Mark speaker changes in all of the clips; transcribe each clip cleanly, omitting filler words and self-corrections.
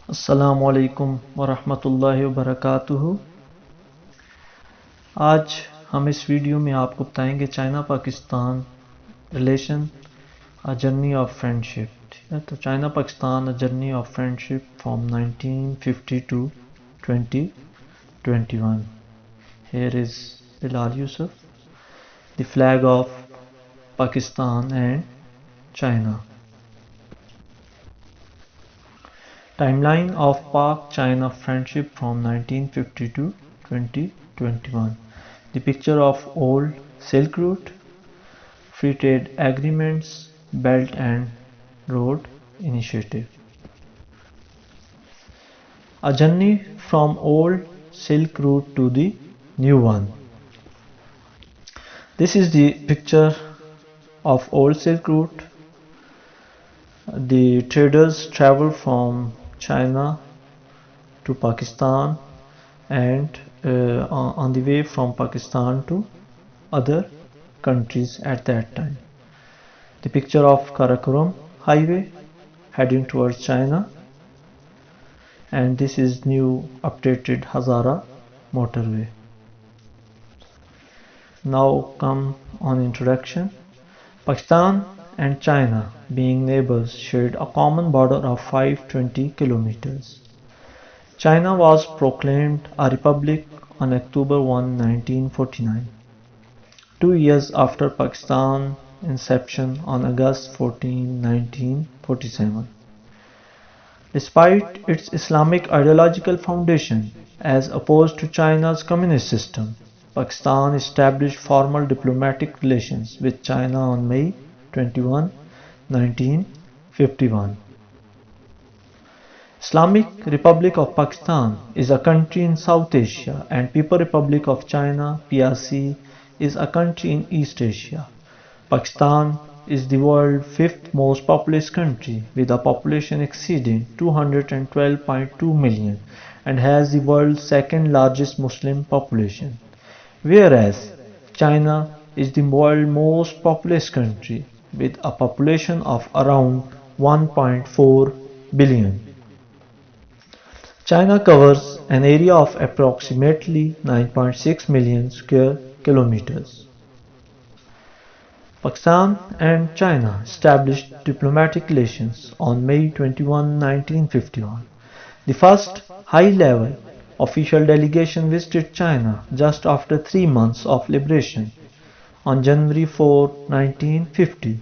Speaker 1: अस्सलामुअलैकुम वरहमतुल्लाहि वबरकातुहू। आज हम इस वीडियो में आपको बताएंगे China Pakistan relation a journey of friendship. ठीक है, तो China Pakistan a journey of friendship from 1950 to 2021। Here is Bilal Yusuf, the flag of Pakistan and China. Timeline of Pak-China friendship from 1950 to 2021. The picture of old Silk Route, free trade agreements, Belt and Road Initiative. A journey from old Silk Route to the new one. This is the picture of old Silk Route. The traders travel from China to Pakistan and on the way from Pakistan to other countries at that time. The picture of Karakoram highway heading towards China, and this is new updated Hazara motorway. Now come on introduction. Pakistan and China, being neighbors, shared a common border of 520 kilometers. China was proclaimed a republic on October 1, 1949, 2 years after Pakistan's inception on August 14, 1947. Despite its Islamic ideological foundation, as opposed to China's communist system, Pakistan established formal diplomatic relations with China on May 21, 1951. Islamic Republic of Pakistan is a country in South Asia, and People Republic of China (PRC) is a country in East Asia. Pakistan is the world's fifth most populous country, with a population exceeding 212.2 million, and has the world's second largest Muslim population, whereas China is the world's most populous country, with a population of around 1.4 billion. China covers an area of approximately 9.6 million square kilometers. Pakistan and China established diplomatic relations on May 21, 1951. The first high-level official delegation visited China just after 3 months of liberation on January 4, 1950.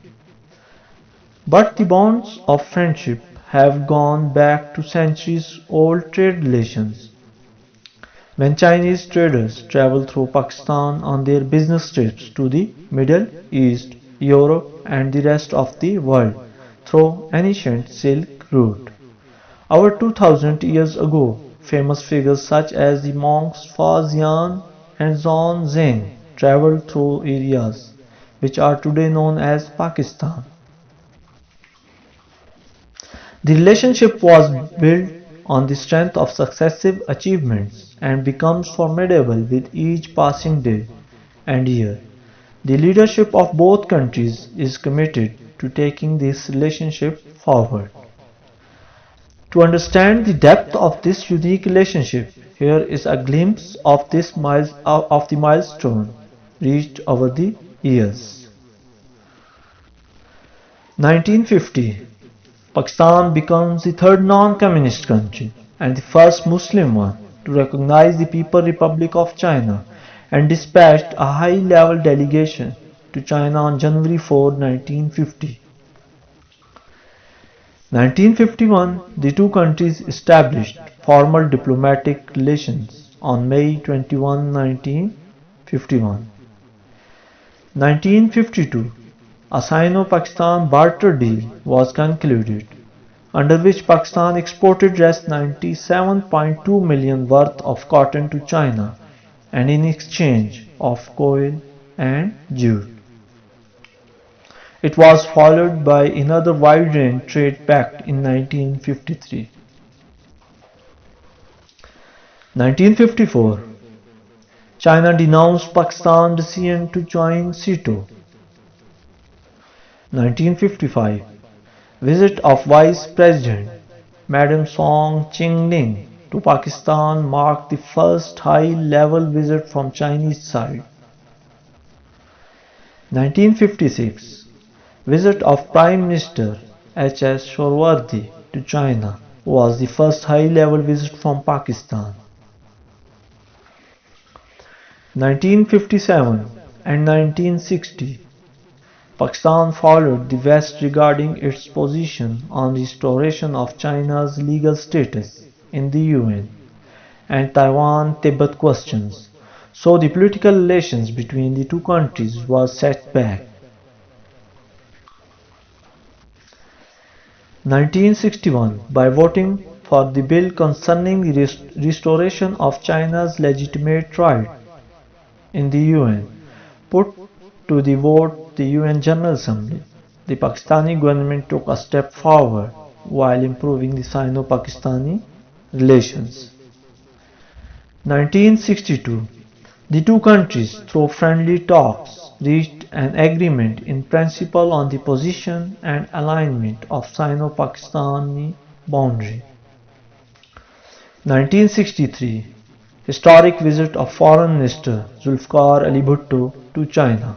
Speaker 1: But the bonds of friendship have gone back to centuries-old trade relations. When Chinese traders traveled through Pakistan on their business trips to the Middle East, Europe and the rest of the world through ancient Silk Route. Over 2000 years ago, famous figures such as the monks Fa Xian and Zhong Zheng traveled through areas which are today known as Pakistan. The relationship was built on the strength of successive achievements and becomes formidable with each passing day and year. The leadership of both countries is committed to taking this relationship forward. To understand the depth of this unique relationship, here is a glimpse of the milestone reached over the years. 1950. Pakistan becomes the third non-communist country and the first Muslim one to recognize the People's Republic of China, and dispatched a high-level delegation to China on January 4, 1950. 1951, the two countries established formal diplomatic relations on May 21, 1951. 1952, a Sino-Pakistan barter deal was concluded, under which Pakistan exported Rs 97.2 million worth of cotton to China, and in exchange of coal and jute. It was followed by another wide-range trade pact in 1953. 1954. China denounced Pakistan's decision to join SEATO. 1955. Visit of Vice President Madam Song Ching-ling to Pakistan marked the first high-level visit from Chinese side. 1956 Visit of Prime Minister H.S. Shorawardhi to China was the first high-level visit from Pakistan. 1957 and 1960 Pakistan followed the West regarding its position on restoration of China's legal status in the UN and Taiwan-Tibet questions, so the political relations between the two countries was set back. 1961 by voting for the bill concerning the restoration of China's legitimate right in the UN, put to the vote the UN General Assembly. The Pakistani government took a step forward while improving the Sino-Pakistani relations. 1962 The two countries, through friendly talks, reached an agreement in principle on the position and alignment of Sino-Pakistani boundary. 1963 Historic visit of Foreign Minister Zulfikar Ali Bhutto to China.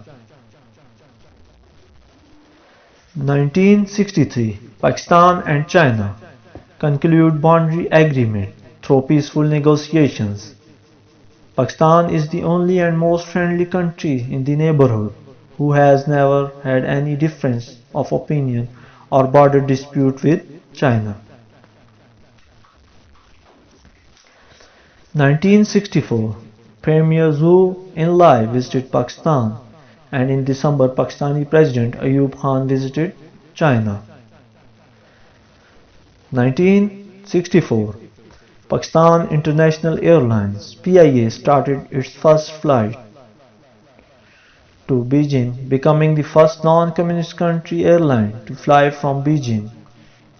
Speaker 1: 1963 Pakistan and China conclude boundary agreement through peaceful negotiations. Pakistan is the only and most friendly country in the neighborhood who has never had any difference of opinion or border dispute with China. 1964 Premier Zhou Enlai visited Pakistan, and in December Pakistani President Ayub Khan visited China. 1964 Pakistan International Airlines (PIA) started its first flight to Beijing, becoming the first non-communist country airline to fly from Beijing,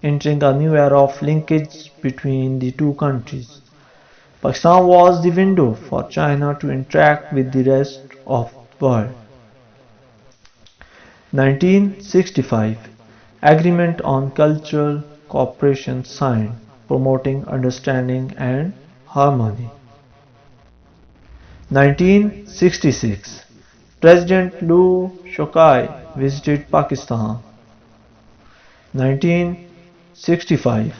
Speaker 1: entering a new era of linkage between the two countries. Pakistan was the window for China to interact with the rest of the world. 1965 Agreement on Cultural Cooperation signed, promoting understanding and harmony. 1966 President Liu Shaoqi visited Pakistan. 1965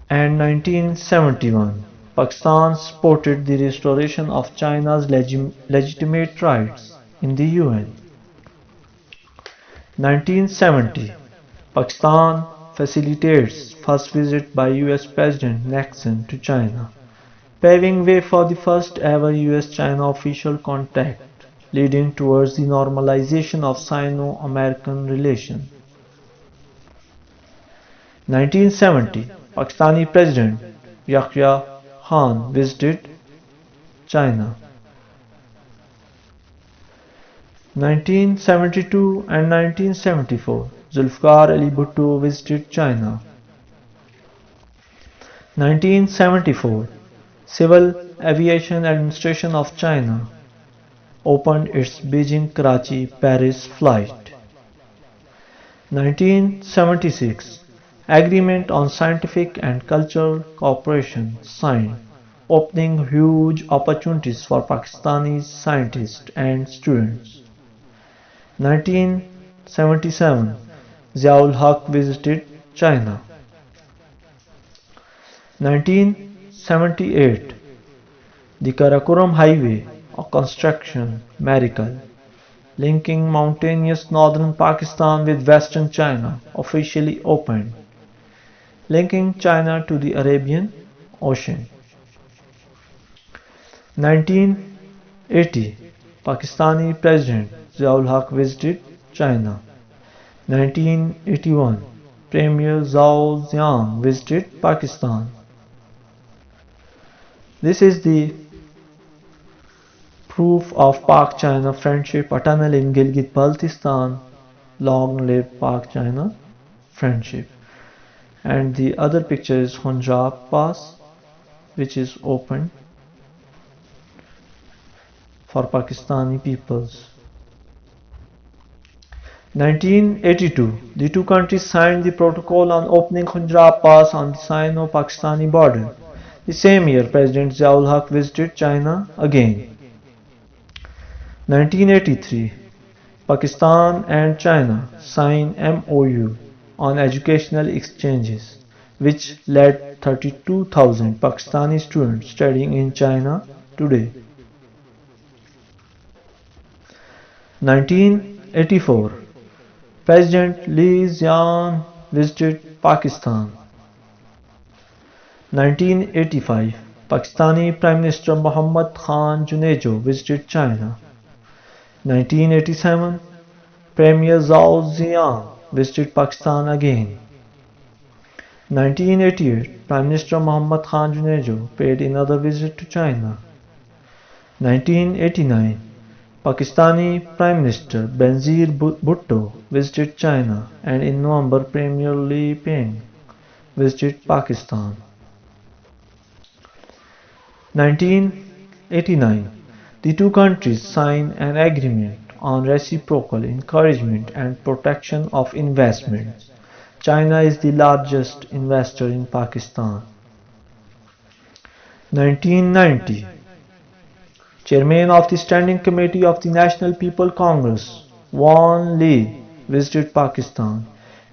Speaker 1: and 1971 Pakistan supported the restoration of China's legitimate rights in the UN. 1970 Pakistan facilitates first visit by US President Nixon to China, paving way for the first ever US-China official contact, leading towards the normalization of Sino-American relations. 1970 Pakistani President Yahya Khan visited China. 1972 and 1974 Zulfikar Ali Bhutto visited China. 1974 Civil Aviation Administration of China opened its Beijing-Karachi-Paris flight. 1976 Agreement on Scientific and Cultural Cooperation signed, opening huge opportunities for Pakistani scientists and students. 1977 Ziaul Haq visited China. 1978 The Karakoram Highway, a construction miracle, linking mountainous northern Pakistan with western China, officially opened, linking China to the Arabian Ocean. 1980 Pakistani President Ziaul Haq visited China. 1981 Premier Zhao Ziyang visited Pakistan. This is the proof of Pak-China friendship, a tunnel in Gilgit-Baltistan. Long live Pak-China friendship. And the other picture is Hunjab Pass, which is open for Pakistani peoples. 1982, the two countries signed the protocol on opening Khunjrab Pass on the Sino-Pakistani border. The same year, President Ziaul Haq visited China again. 1983, Pakistan and China sign MOU on educational exchanges, which led 32,000 Pakistani students studying in China today. 1984, President Lee Hsien visited Pakistan. 1985, Pakistani Prime Minister Mohammad Khan Junejo visited China. 1987, Premier Zhao Ziyang visited Pakistan again. 1988, Prime Minister Mohammad Khan Junejo paid another visit to China. 1989, Pakistani Prime Minister Benazir Bhutto visited China, and in November Premier Li Peng visited Pakistan. 1989, the two countries signed an agreement on reciprocal encouragement and protection of investments. China is the largest investor in Pakistan. 1990, Chairman of the Standing Committee of the National People Congress, Wan Lee, visited Pakistan.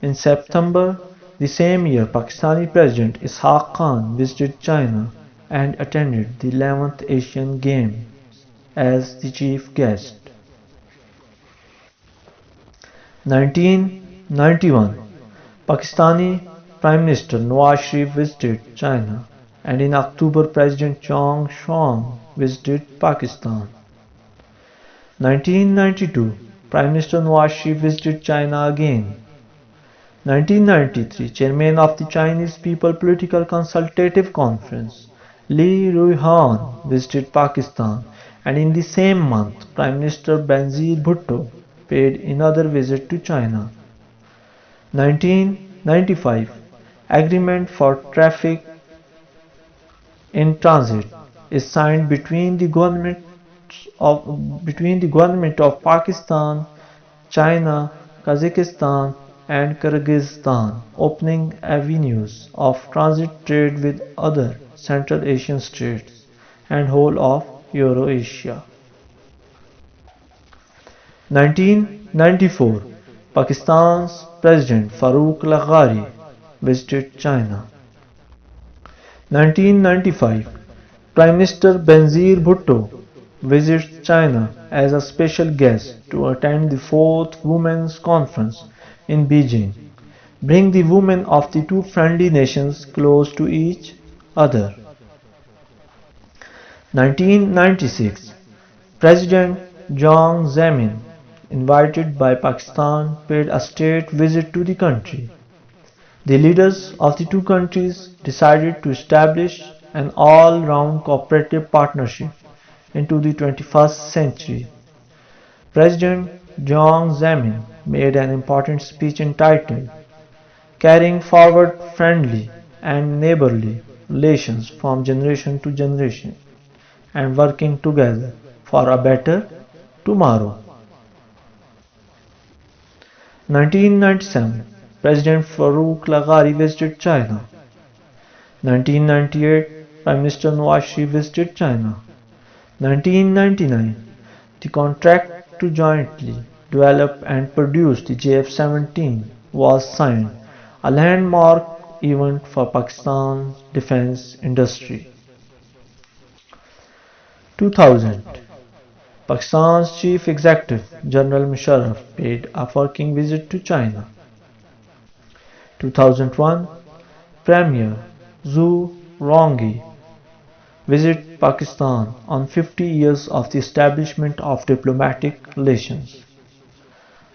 Speaker 1: In September the same year, Pakistani President Ishaq Khan visited China and attended the 11th Asian Games as the chief guest. 1991, Pakistani Prime Minister Nawaz Sharif visited China, and in October President Zhang Shuang visited Pakistan. 1992, Prime Minister Nawaz Sharif visited China again. 1993, Chairman of the Chinese People Political Consultative Conference, Li Ruihan visited Pakistan, and in the same month, Prime Minister Benazir Bhutto paid another visit to China. 1995, Agreement for Traffic in Transit is signed between the government of Pakistan, China, Kazakhstan, and Kyrgyzstan, opening avenues of transit trade with other Central Asian states and whole of Eurasia. 1994, Pakistan's President Farooq Laghari visited China. 1995, Prime Minister Benazir Bhutto visits China as a special guest to attend the 4th Women's Conference in Beijing, bring the women of the two friendly nations close to each other. 1996, President Jiang Zemin, invited by Pakistan, paid a state visit to the country. The leaders of the two countries decided to establish an all-round cooperative partnership into the 21st century. President Jiang Zemin made an important speech entitled "Carrying Forward Friendly and Neighborly Relations from Generation to Generation and Working Together for a Better Tomorrow." 1997, President Farooq Laghari visited China. 1998, Prime Minister Nawaz Sharif visited China. 1999, the contract to jointly develop and produce the JF-17 was signed, a landmark event for Pakistan's defense industry. 2000, Pakistan's Chief Executive General Musharraf paid a working visit to China. 2001, Premier Zhou Rongji visited Pakistan on 50 years of the establishment of diplomatic relations.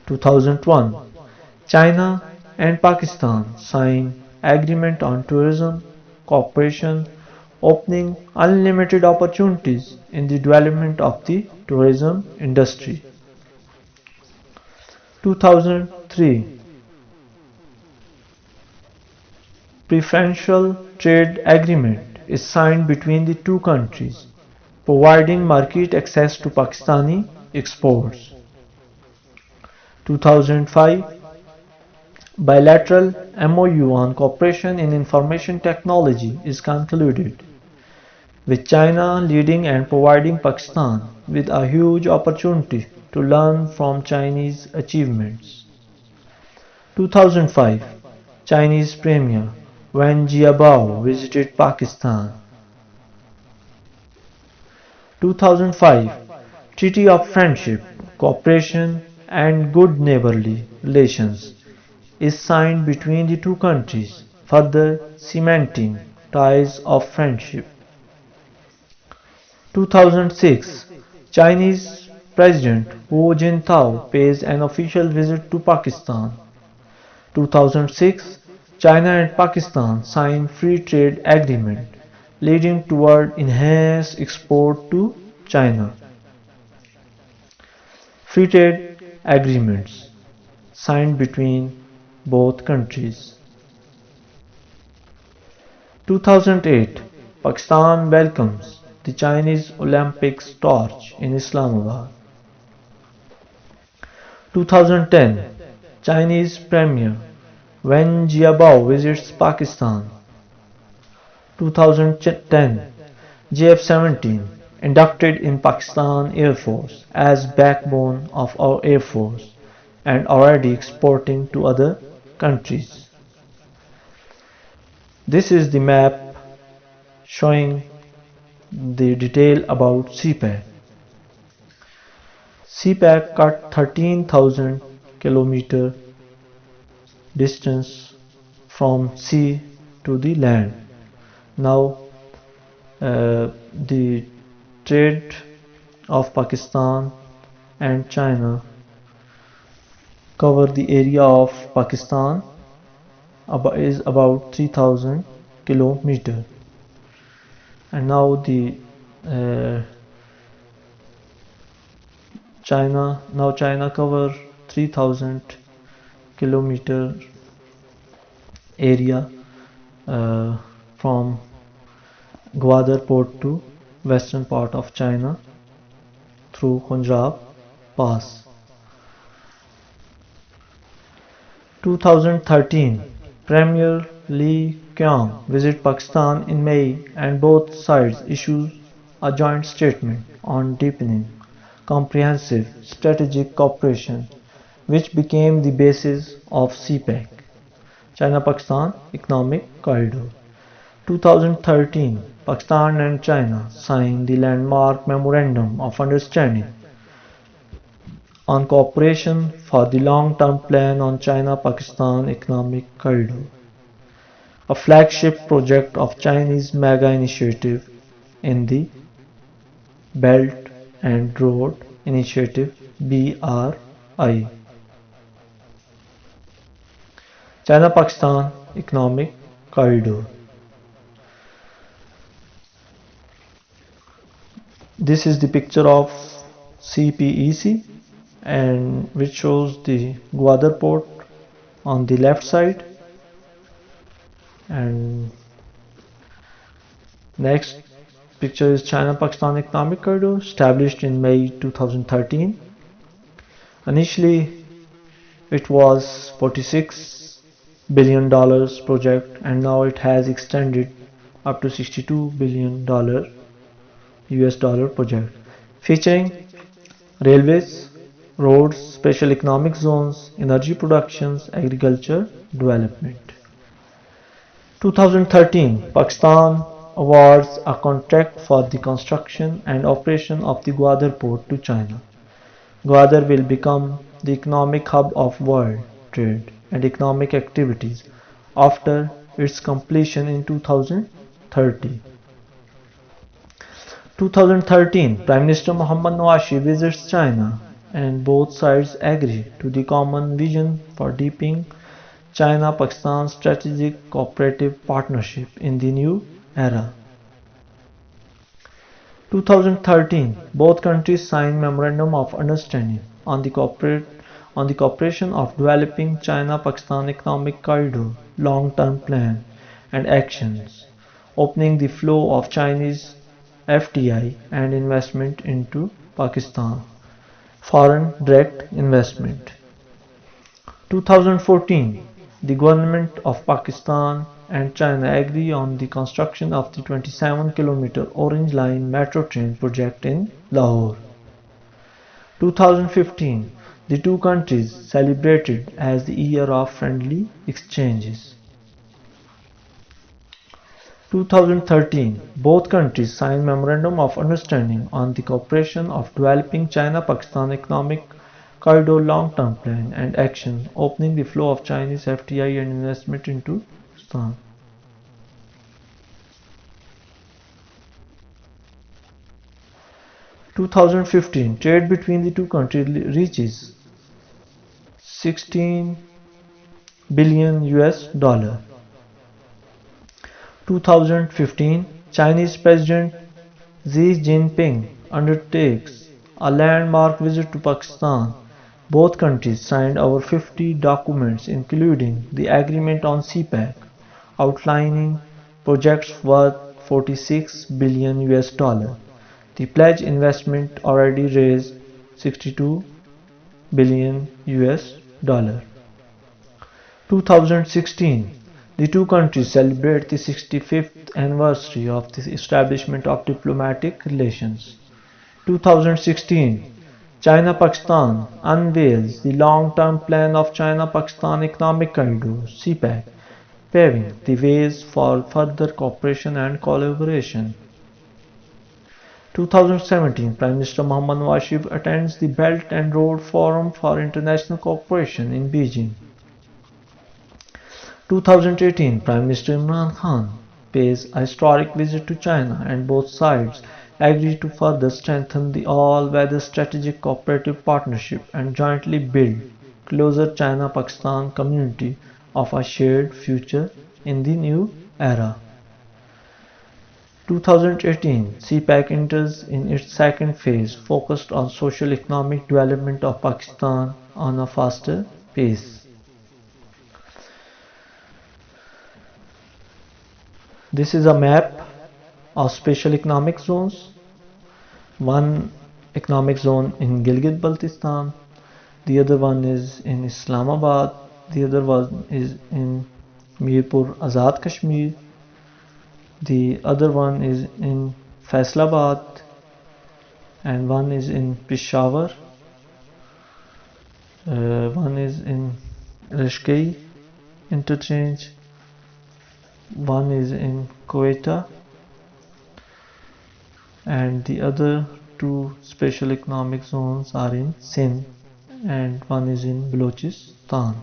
Speaker 1: 2001, China and Pakistan signed agreement on tourism cooperation, opening unlimited opportunities in the development of the tourism industry. 2003, Preferential Trade Agreement is signed between the two countries, providing market access to Pakistani exports. 2005 Bilateral MoU on cooperation in information technology is concluded, with China leading and providing Pakistan with a huge opportunity to learn from Chinese achievements. 2005 Chinese Premier Wen Jiabao visited Pakistan. 2005 Treaty of Friendship, Cooperation and Good Neighborly Relations is signed between the two countries, further cementing ties of friendship. 2006 Chinese President Hu Jintao pays an official visit to Pakistan. 2006 China and Pakistan sign free trade agreement, leading toward enhanced export to China. Free trade agreements signed between both countries. 2008 Pakistan welcomes the Chinese Olympics torch in Islamabad. 2010 Chinese Premier Wen Jiabao visits Pakistan. 2010 JF-17 inducted in Pakistan Air Force as backbone of our Air Force and already exporting to other countries. This is the map showing the detail about CPEC. CPEC cut 13,000 kilometer distance from sea to the land. Now the trade of Pakistan and China cover the area of Pakistan is about 3,000 kilometer, and now the China cover 3,000 kilometer area from Gwadar port to western part of China through Punjab Pass. 2013 Premier Li Qiang visit Pakistan in May and both sides issue a joint statement on deepening comprehensive strategic cooperation, which became the basis of CPEC, China-Pakistan Economic Corridor. 2013 Pakistan and China signed the landmark Memorandum of Understanding on cooperation for the long-term plan on China-Pakistan Economic Corridor, a flagship project of Chinese mega initiative in the Belt and Road Initiative BRI. China-Pakistan Economic Corridor. This is the picture of CPEC, and which shows the Gwadar port on the left side, and next picture is China-Pakistan Economic Corridor, established in May 2013. Initially it was $46 billion project, and now it has extended up to $62 billion US dollar project, featuring railways, roads, special economic zones, energy productions, agriculture development. 2013 Pakistan awards a contract for the construction and operation of the Gwadar port to China. Gwadar will become the economic hub of world trade and economic activities after its completion in 2030. 2013 Prime Minister Mohammad Nawaz visits China, and both sides agree to the common vision for deepening China-Pakistan strategic cooperative partnership in the new era. 2013 both countries signed Memorandum of Understanding on the cooperation of developing China-Pakistan Economic Corridor long-term plan and actions, opening the flow of Chinese FDI and investment into Pakistan, foreign direct investment. 2014, the government of Pakistan and China agree on the construction of the 27-kilometer Orange Line metro train project in Lahore. 2015, the two countries celebrated as the year of friendly exchanges. 2013, both countries signed Memorandum of Understanding on the cooperation of developing China-Pakistan Economic Corridor Long-Term Plan and Action, opening the flow of Chinese FDI and investment into Pakistan. 2015, trade between the two countries reaches 16 billion US dollar. 2015, Chinese President Xi Jinping undertakes a landmark visit to Pakistan. Both countries signed over 50 documents including the agreement on CPEC, outlining projects worth 46 billion US dollar. The pledged investment already raised 62 billion US dollar. 2016, the two countries celebrate the 65th anniversary of the establishment of diplomatic relations. 2016, China-Pakistan unveils the long-term plan of China-Pakistan Economic Corridor (CPEC), paving the ways for further cooperation and collaboration. 2017, Prime Minister Mohammad Nawaz Sharif attends the Belt and Road Forum for International Cooperation in Beijing. 2018, Prime Minister Imran Khan pays a historic visit to China and both sides agree to further strengthen the all-weather strategic cooperative partnership and jointly build closer China-Pakistan community of a shared future in the new era. 2018, CPEC enters in its second phase focused on social-economic development of Pakistan on a faster pace. This is a map of special economic zones. One economic zone in Gilgit-Baltistan, the other one is in Islamabad, the other one is in Mirpur Azad Kashmir, the other one is in Faisalabad, and one is in Peshawar, one is in Rishkei interchange, one is in Quetta, and the other two special economic zones are in Sindh and one is in Balochistan.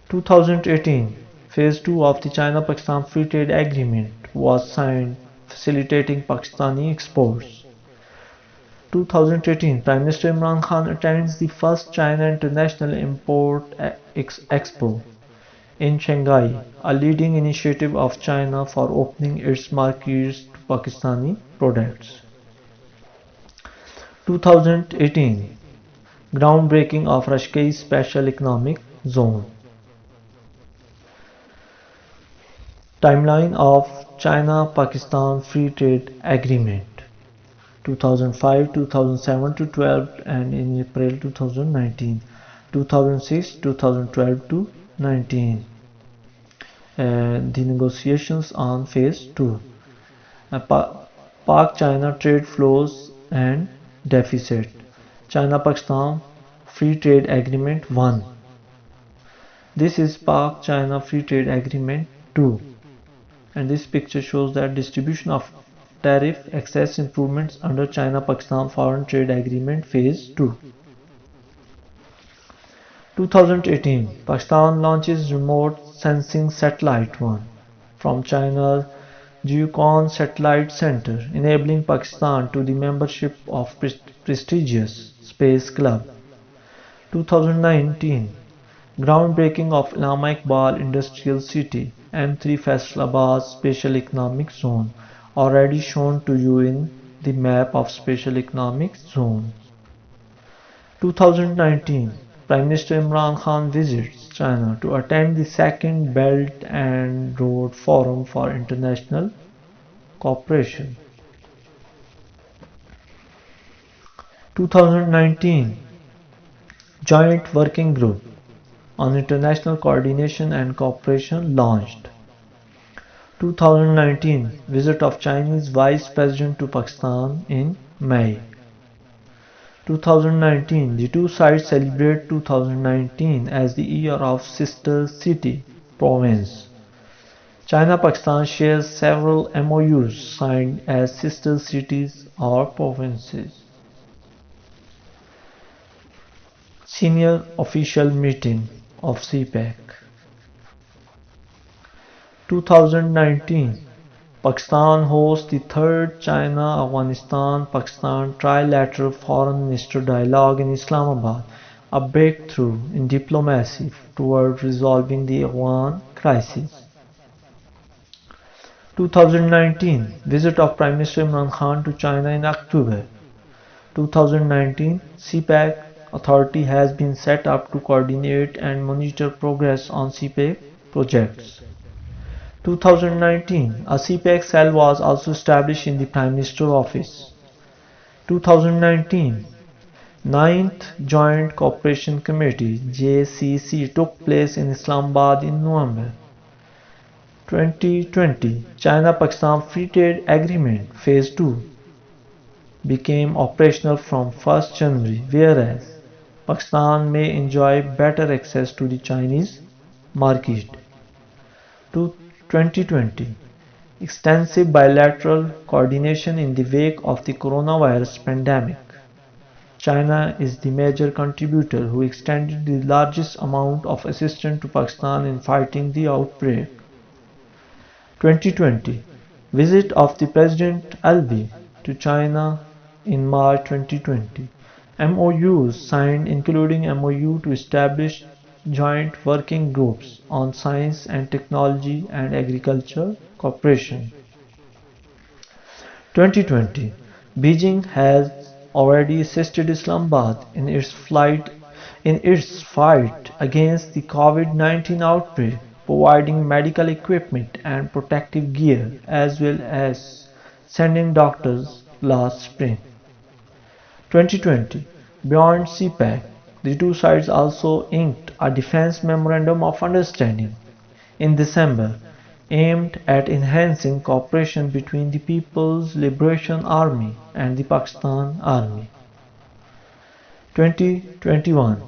Speaker 1: In 2018, Phase 2 of the China-Pakistan Free Trade Agreement was signed, facilitating Pakistani exports. 2018, Prime Minister Imran Khan attends the first China International Import Expo in Shanghai, a leading initiative of China for opening its markets to Pakistani products. 2018, groundbreaking of Rashkei Special Economic Zone. Timeline of China-Pakistan Free Trade Agreement 2005, 2007 to 12 and in April 2019, 2006, 2012 to 19. The negotiations on Phase 2. Pak-China trade flows and deficit. China-Pakistan Free Trade Agreement 1. This is Pak-China Free Trade Agreement 2. And this picture shows that distribution of tariff access improvements under China-Pakistan Foreign Trade Agreement Phase 2. 2018, Pakistan launches remote sensing satellite 1 from China's Jiuquan Satellite Center, enabling Pakistan to the membership of prestigious Space Club. 2019, groundbreaking of Allama Iqbal Industrial City, M3 Faisalabad Special Economic Zone, already shown to you in the map of Special Economic Zones. 2019, Prime Minister Imran Khan visits China to attend the second Belt and Road Forum for International Cooperation. 2019 Joint Working Group on International Coordination and Cooperation launched. 2019 Visit of Chinese Vice President to Pakistan in May. 2019 The two sides celebrate 2019 as the year of Sister City Province. China-Pakistan shares several MOUs signed as sister cities or provinces. Senior official meeting of CPEC. 2019 Pakistan hosts the third China-Afghanistan-Pakistan trilateral foreign minister dialogue in Islamabad, a breakthrough in diplomacy toward resolving the Afghan crisis. 2019 Visit of Prime Minister Imran Khan to China in October. 2019 CPEC authority has been set up to coordinate and monitor progress on CPEC projects. 2019 A CPEC cell was also established in the Prime Minister office. 2019 Ninth Joint Cooperation Committee JCC took place in Islamabad in November. 2020 China-Pakistan Free Trade Agreement Phase 2 became operational from 1st January, whereas Pakistan may enjoy better access to the Chinese market. 2020 Extensive bilateral coordination in the wake of the coronavirus pandemic. China is the major contributor who extended the largest amount of assistance to Pakistan in fighting the outbreak. 2020 Visit of the President Albi to China in March 2020. MOUs signed including MOU to establish joint working groups on science and technology and agriculture cooperation. 2020 Beijing has already assisted Islamabad in its fight against the COVID-19 outbreak, providing medical equipment and protective gear, as well as sending doctors last spring. 2020 Beyond CPEC, the two sides also inked a defense memorandum of understanding in December aimed at enhancing cooperation between the People's Liberation Army and the Pakistan Army. 2021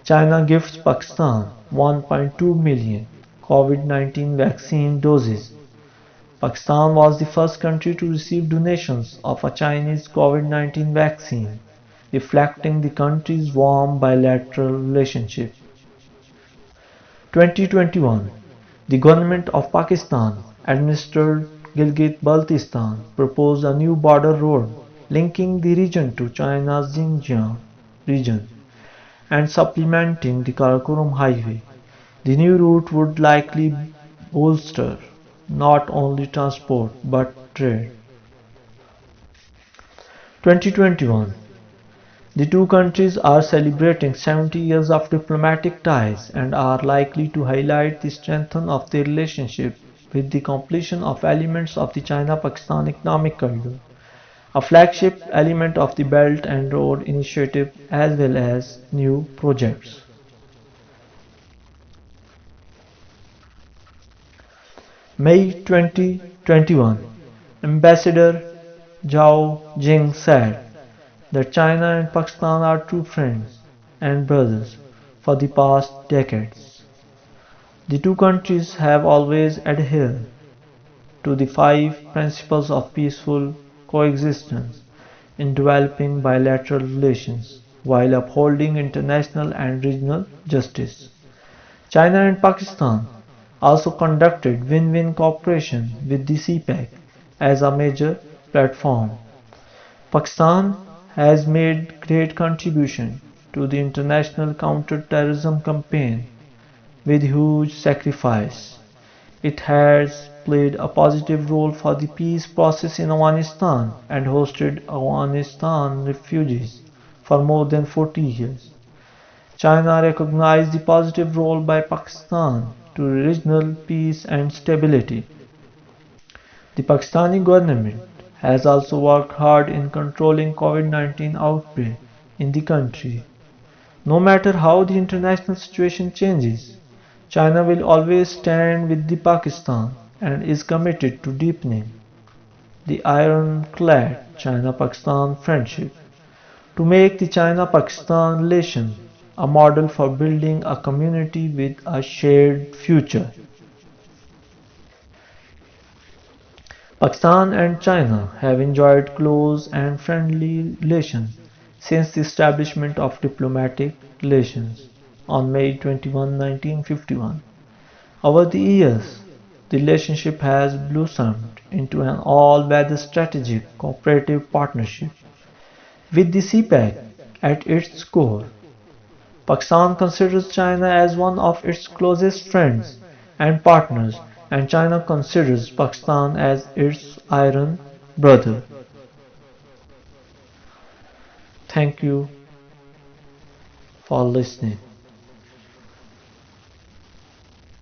Speaker 1: China gifts Pakistan 1.2 million COVID-19 vaccine doses. Pakistan was the first country to receive donations of a Chinese COVID-19 vaccine, reflecting the country's warm bilateral relationship. 2021 The government of Pakistan, administered Gilgit-Baltistan, proposed a new border road linking the region to China's Xinjiang region and supplementing the Karakoram Highway. The new route would likely bolster not only transport but trade. 2021 The two countries are celebrating 70 years of diplomatic ties and are likely to highlight the strength of their relationship with the completion of elements of the China-Pakistan Economic Corridor, a flagship element of the Belt and Road Initiative, as well as new projects. May 2021 Ambassador Zhao Jing said that China and Pakistan are true friends and brothers for the past decades. The two countries have always adhered to the 5 principles of peaceful coexistence in developing bilateral relations while upholding international and regional justice. China and Pakistan also conducted win-win cooperation with the CPEC as a major platform. Pakistan has made great contribution to the international counter-terrorism campaign with huge sacrifice. It has played a positive role for the peace process in Afghanistan and hosted Afghanistan refugees for more than 40 years. China recognized the positive role by Pakistan to regional peace and stability. The Pakistani government has also worked hard in controlling COVID-19 outbreak in the country. No matter how the international situation changes, China will always stand with the Pakistan and is committed to deepening the ironclad China-Pakistan friendship to make the China-Pakistan relation a model for building a community with a shared future. Pakistan and China have enjoyed close and friendly relations since the establishment of diplomatic relations on May 21, 1951. Over the years, the relationship has blossomed into an all-weather strategic cooperative partnership. With the CPEC at its core, Pakistan considers China as one of its closest friends and partners, and China considers Pakistan as its iron brother. Thank you for listening.